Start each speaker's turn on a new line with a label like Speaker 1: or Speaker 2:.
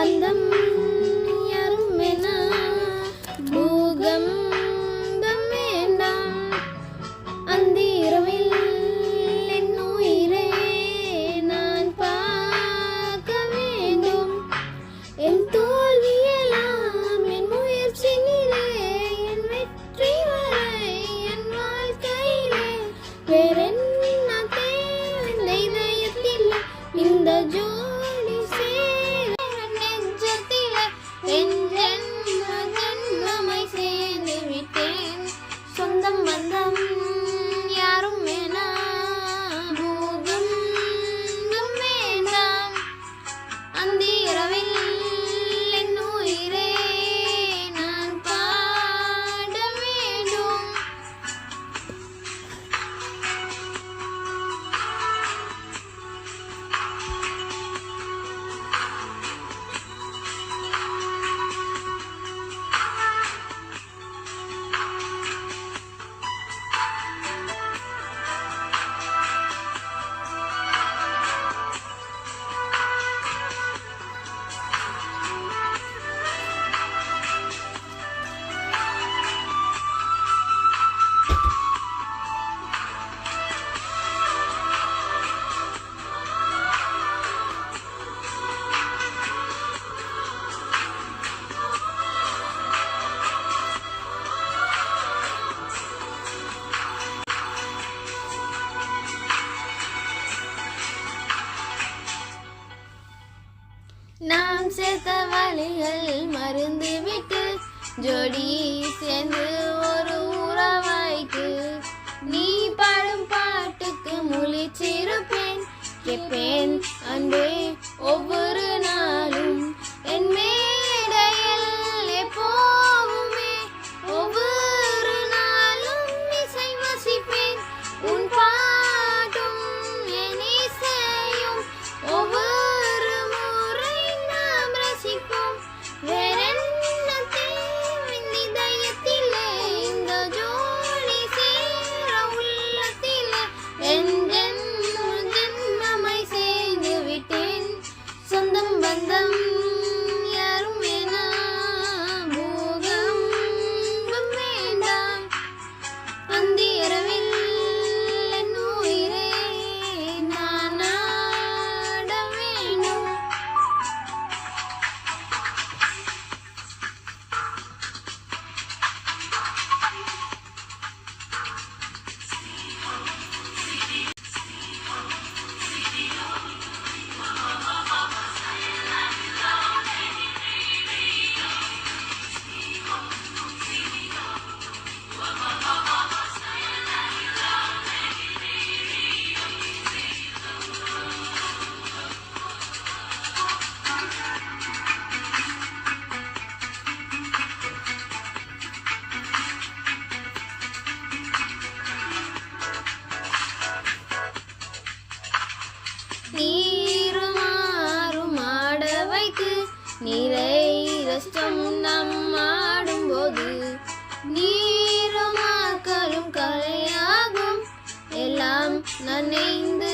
Speaker 1: பந்தம் யாரும் வேணா, பூகம்பம் வேண்டாம். அந்தி இரவில் என் உயிரை நான் பார்க்க வேண்டும். என் தோல்வியெல்லாம் என் முயற்சியிலே, என் வெற்றி வரை என் வாழ்க்கையிலே. வேறென்ன தேவை இதயத்தில் இந்த ஜோடி சேர நெஞ்சத்திலே. என் ஜென்ம ஜென்மமாய் சேர்ந்து விட்டேன். சொந்தம் பந்தம் யாரும் வேணா, பூகம்பம் வேண்டாம். அந்தி இரவில் என் உயிரை நான் பாட வேண்டும். நாம் சேர்த்த வழிகள் மருந்து விட்டு, ஜோடி சேர்ந்து ஒரு உறவாய்க்கு. நீ பாடும் பாட்டுக்கு முழிச்சிருப்பேன், கேட்பேன் அன்பே ஒவ்வொரு நாளும். என் மேடையில் எப்போவுமே ஒவ்வொரு நாளும் இசை வசிப்பேன். உன் பாட்டும் என் இசையும் ஒவ்வொரு முறை நாம் ரசிப்போம். வேறென்ன தேவை இதயத்திலே இந்த ஜோடி சேர உள்ளத்திலே. என் ஜென்ம ஜென்மமாய் சேர்ந்து விட்டேன். சொந்தம் பந்தம் யாரும் வேணா, பூகம்பம் வேண்டாம். அந்தி இரவில் என் உயிரை நான் ஆட வேண்டும். நீரும் ஆறும் ஆட வைத்து, நீரை ரசம் நாம் ஆடும்போது. நீரும் ஆக்களும் கலையாகும், எல்லாம் நனைந்து